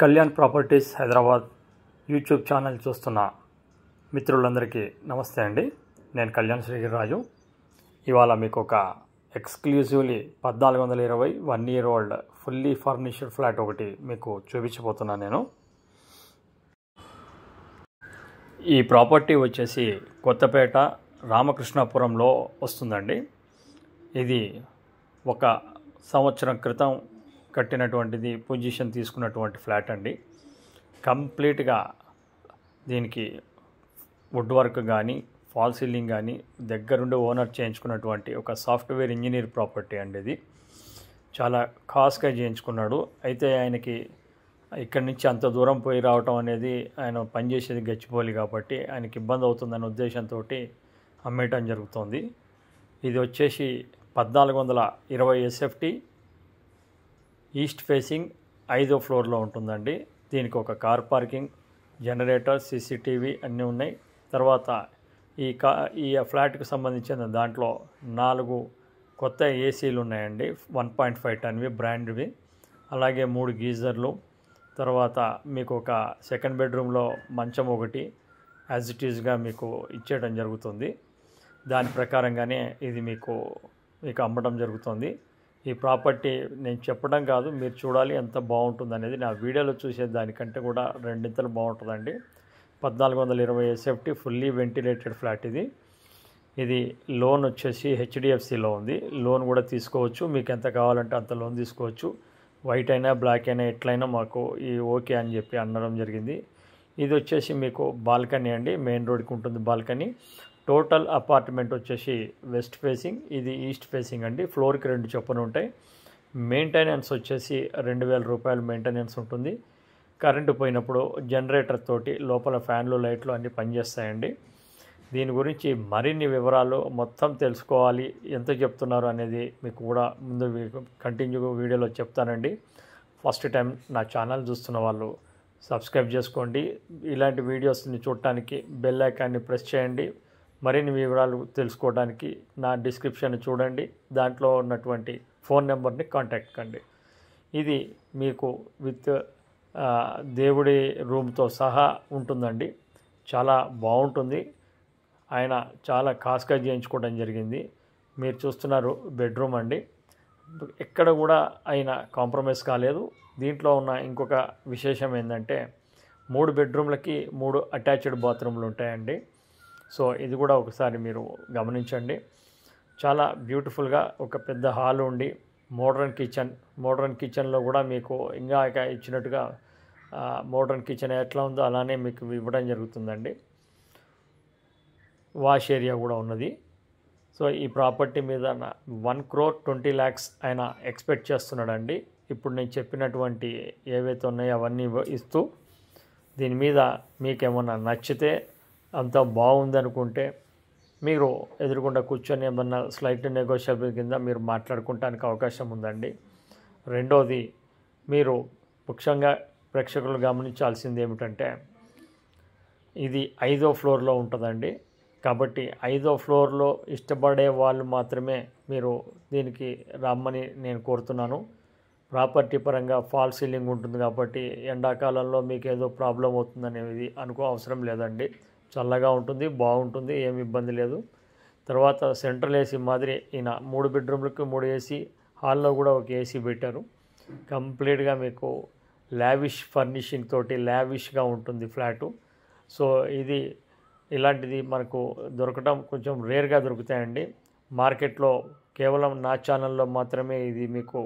Kalyan properties Hyderabad YouTube channel చూస్తున్న మిత్రులందరికీ నమస్తే అండి. నేను కళ్యాణ్ శ్రీగిరిరాజు. ఇవాళ మీకు ఒక exclusively 1420 1 year old fully furnished flat ఒకటి మీకు చూపించబోతున్నాను నేను. ఈ ప్రాపర్టీ వచ్చేసి కొత్తపేట రామకృష్ణాపురంలో వస్తుందండి. ఇది ఒక సంవత్సరం క్రితం కట్టినటువంటిది, పొజిషన్ తీసుకున్నటువంటి ఫ్లాట్ అండి. కంప్లీట్గా దీనికి వుడ్ వర్క్ కానీ ఫాల్ సీలింగ్ కానీ దగ్గరుండి ఓనర్ చేయించుకున్నటువంటి ఒక సాఫ్ట్వేర్ ఇంజనీర్ ప్రాపర్టీ అండి. ఇది చాలా కాస్ట్గా చేయించుకున్నాడు. అయితే ఆయనకి ఇక్కడి నుంచి అంత దూరం పోయి రావటం అనేది, ఆయన పనిచేసేది గచ్చిబౌలి కాబట్టి ఆయనకి ఇబ్బంది అవుతుందనే ఉద్దేశంతో అమ్మేయటం జరుగుతుంది. ఇది వచ్చేసి 1420 SFT ఈస్ట్ ఫేసింగ్ 5వ ఫ్లోర్లో ఉంటుందండి. దీనికి ఒక కార్ పార్కింగ్, జనరేటర్, CCTV అన్నీ ఉన్నాయి. తర్వాత ఈ ఫ్లాట్కి సంబంధించిన దాంట్లో 4 కొత్త ఏసీలు ఉన్నాయండి, 1.5 టన్వి బ్రాండ్వి. అలాగే 3 గీజర్లు. తర్వాత మీకు ఒక సెకండ్ బెడ్రూమ్లో మంచం ఒకటి యాజ్ ఇట్ ఈజ్గా మీకు ఇచ్చేయడం జరుగుతుంది. దాని ప్రకారంగానే ఇది మీకు అమ్మడం జరుగుతుంది. ఈ ప్రాపర్టీ నేను చెప్పడం కాదు, మీరు చూడాలి ఎంత బాగుంటుంది అనేది. నా వీడియోలో చూసే దానికంటే కూడా రెండింతలు బాగుంటుందండి. 1420 SFT ఫుల్లీ వెంటిలేటెడ్ ఫ్లాట్ ఇది. ఇది లోన్ వచ్చేసి HDFCలో ఉంది. లోన్ కూడా తీసుకోవచ్చు, మీకు ఎంత కావాలంటే అంత లోన్ తీసుకోవచ్చు. వైట్ అయినా బ్లాక్ అయినా ఎట్లయినా మాకు ఈ ఓకే అని చెప్పి అనడం జరిగింది. ఇది వచ్చేసి మీకు బాల్కనీ అండి, మెయిన్ రోడ్కి ఉంటుంది బాల్కనీ. టోటల్ అపార్ట్మెంట్ వచ్చేసి వెస్ట్ ఫేసింగ్, ఇది ఈస్ట్ ఫేసింగ్ అండి. ఫ్లోర్కి 2 చొప్పున ఉంటాయి. మెయింటెనెన్స్ వచ్చేసి 2000 రూపాయలు మెయింటెనెన్స్ ఉంటుంది. కరెంటు పోయినప్పుడు జనరేటర్ తోటి లోపల ఫ్యాన్లు, లైట్లు అన్నీ పనిచేస్తాయండి. దీని గురించి మరిన్ని వివరాలు మొత్తం తెలుసుకోవాలి, ఎంత చెప్తున్నారు అనేది మీకు కూడా ముందు కంటిన్యూగా వీడియోలో చెప్తానండి. ఫస్ట్ టైం నా ఛానల్ చూస్తున్న వాళ్ళు సబ్స్క్రైబ్ చేసుకోండి. ఇలాంటి వీడియోస్ని చూడటానికి బెల్ ఐకాన్ని ప్రెస్ చేయండి. మరిన్ని వివరాలు తెలుసుకోవడానికి నా డిస్క్రిప్షన్ చూడండి, దాంట్లో ఉన్నటువంటి ఫోన్ నెంబర్ని కాంటాక్ట్ కండి. ఇది మీకు విత్ దేవుడి రూమ్తో సహా ఉంటుందండి. చాలా బాగుంటుంది. ఆయన చాలా కాస్ట్గా చేయించుకోవడం జరిగింది. మీరు చూస్తున్నారు బెడ్రూమ్ అండి. ఎక్కడ కూడా ఆయన కాంప్రమైజ్ కాలేదు. దీంట్లో ఉన్న ఇంకొక విశేషం ఏంటంటే 3 బెడ్రూమ్లకి 3 అటాచ్డ్ బాత్రూమ్లు ఉంటాయండి. సో ఇది కూడా ఒకసారి మీరు గమనించండి. చాలా బ్యూటిఫుల్గా ఒక పెద్ద హాల్ ఉండి మోడ్రన్ కిచెన్లో కూడా మీకు ఇంకా ఇచ్చినట్టుగా మోడ్రన్ కిచెన్ ఎట్లా ఉందో అలానే మీకు ఇవ్వడం జరుగుతుందండి. వాష్ ఏరియా కూడా ఉన్నది. సో ఈ ప్రాపర్టీ మీద 1,20,00,000 ఆయన ఎక్స్పెక్ట్ చేస్తున్నాడండి. ఇప్పుడు నేను చెప్పినటువంటి ఏవైతే ఉన్నాయో అవన్నీ ఇస్తూ, దీని మీద మీకేమన్నా నచ్చితే, అంత బాగుందనుకుంటే మీరు ఎదురుకుండా కూర్చొని ఏమన్నా స్లైట్ నెగోషియబుల్ కింద మీరు మాట్లాడుకోవడానికి అవకాశం ఉందండి. రెండోది, మీరు ముఖ్యంగా ప్రేక్షకులు గమనించాల్సింది ఏమిటంటే, ఇది 5వ ఫ్లోర్లో ఉంటుందండి. కాబట్టి 5వ ఫ్లోర్లో ఇష్టపడే వాళ్ళు మాత్రమే మీరు దీనికి రమ్మని నేను కోరుతున్నాను. ప్రాపర్టీ పరంగా ఫాల్ సీలింగ్ ఉంటుంది కాబట్టి ఎండాకాలంలో మీకు ఏదో ప్రాబ్లం అవుతుందనేది అవసరం లేదండి. చల్లగా ఉంటుంది, బాగుంటుంది, ఏమి ఇబ్బంది లేదు. తర్వాత సెంట్రల్ ఏసీ మాదిరి ఈయన 3 బెడ్రూమ్లకి 3 ఏసీ, హాల్లో కూడా ఒక ఏసీ పెట్టారు. కంప్లీట్గా మీకు లావిష్ ఫర్నిషింగ్ తోటి లావిష్గా ఉంటుంది ఫ్లాటు. సో ఇది ఇలాంటిది మనకు దొరకటం కొంచెం రేర్గా దొరుకుతాయండి. మార్కెట్లో కేవలం నా ఛానల్లో మాత్రమే ఇది మీకు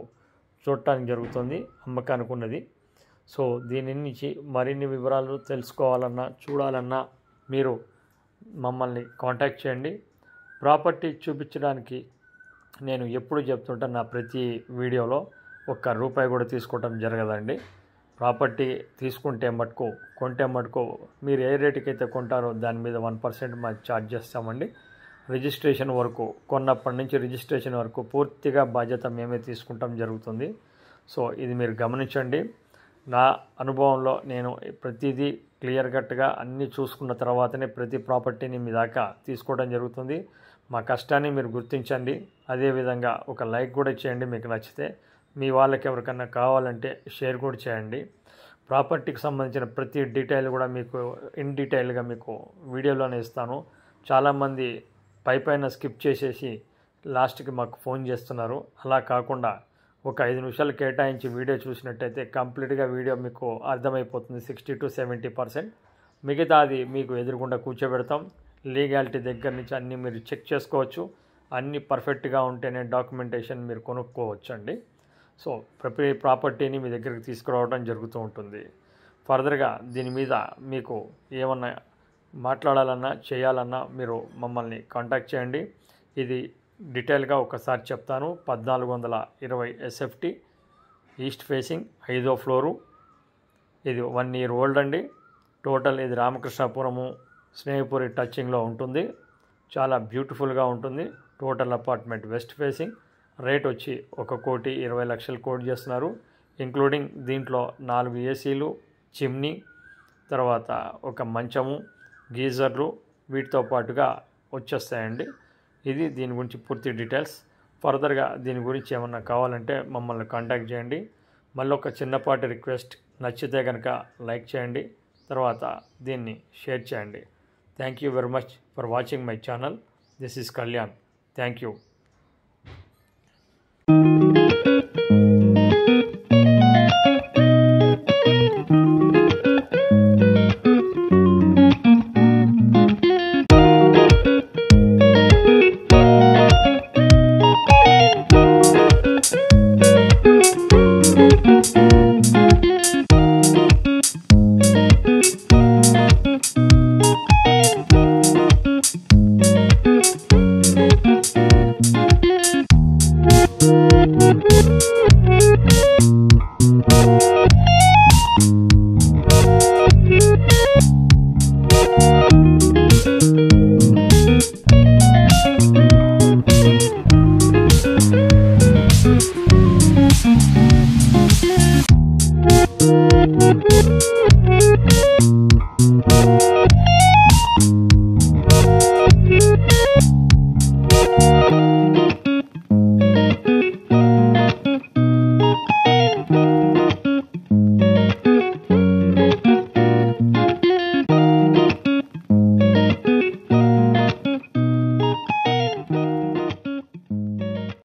చూడటానికి జరుగుతుంది, అమ్మకానికి ఉన్నది. సో దీని నుంచి మరిన్ని వివరాలు తెలుసుకోవాలన్నా, చూడాలన్నా మీరు మమ్మల్ని కాంటాక్ట్ చేయండి. ప్రాపర్టీ చూపించడానికి నేను ఎప్పుడు చెప్తుంటా, నా ప్రతి వీడియోలో ₹1 కూడా తీసుకోవటం జరగదండి. ప్రాపర్టీ తీసుకుంటే మటుకు, కొంటే మటుకు మీరు ఏ రేటుకి అయితే కొంటారో దాని మీద 1% మాకు ఛార్జ్ చేస్తామండి. రిజిస్ట్రేషన్ వరకు, కొన్నప్పటి నుంచి రిజిస్ట్రేషన్ వరకు పూర్తిగా బాధ్యత మేమే తీసుకుంటాం జరుగుతుంది. సో ఇది మీరు గమనించండి. నా అనుభవంలో నేను ప్రతిదీ క్లియర్ కట్గా అన్నీ చూసుకున్న తర్వాతనే ప్రతి ప్రాపర్టీని మీ దాకా తీసుకోవడం జరుగుతుంది. మా కష్టాన్ని మీరు గుర్తించండి. అదేవిధంగా ఒక లైక్ కూడా చేయండి మీకు నచ్చితే. మీ వాళ్ళకి ఎవరికన్నా కావాలంటే షేర్ కూడా చేయండి. ప్రాపర్టీకి సంబంధించిన ప్రతి డీటెయిల్ కూడా మీకు ఇన్ డీటెయిల్గా మీకు వీడియోలోనే ఇస్తాను. చాలామంది పైన స్కిప్ చేసేసి లాస్ట్కి మాకు ఫోన్ చేస్తున్నారు. అలా కాకుండా ఒక 5 నిమిషాలు కేటాయించి వీడియో చూసినట్టయితే కంప్లీట్గా వీడియో మీకు అర్థమైపోతుంది 60 to 70%. మిగతా అది మీకు ఎదురుగుండా కూర్చోబెడతాం. లీగాలిటీ దగ్గర నుంచి అన్నీ మీరు చెక్ చేసుకోవచ్చు. అన్నీ పర్ఫెక్ట్గా ఉంటేనే డాక్యుమెంటేషన్ మీరు కొనుక్కోవచ్చు అండి. సో ప్రతి ప్రాపర్టీని మీ దగ్గరికి తీసుకురావడం జరుగుతూ ఉంటుంది. ఫర్దర్గా దీని మీద మీకు ఏమన్నా మాట్లాడాలన్నా చేయాలన్నా మీరు మమ్మల్ని కాంటాక్ట్ చేయండి. ఇది డీటెయిల్గా ఒకసారి చెప్తాను. 1420 SFT ఈస్ట్ ఫేసింగ్ 5వ ఫ్లోరు. ఇది 1 year ఓల్డ్ అండి. టోటల్ ఇది రామకృష్ణాపురము స్నేహపురి టచింగ్లో ఉంటుంది. చాలా బ్యూటిఫుల్గా ఉంటుంది. Total apartment west facing. Rate వచ్చి 1,20,00,000 కోట్ చేస్తున్నారు. ఇంక్లూడింగ్ దీంట్లో 4 ఏసీలు, చిమ్నీ, తర్వాత ఒక మంచము, గీజర్లు వీటితో పాటుగా వచ్చేస్తాయండి. ఇది దీని గురించి పూర్తి డీటెయిల్స్. ఫర్దర్గా దీని గురించి ఏమన్నా కావాలంటే మమ్మల్ని కాంటాక్ట్ చేయండి. మళ్ళీ ఒక చిన్నపాటి రిక్వెస్ట్, నచ్చితే కనుక లైక్ చేయండి, తర్వాత దీన్ని షేర్ చేయండి. Thank you very much for watching my channel. This is Kalyan. Thank you.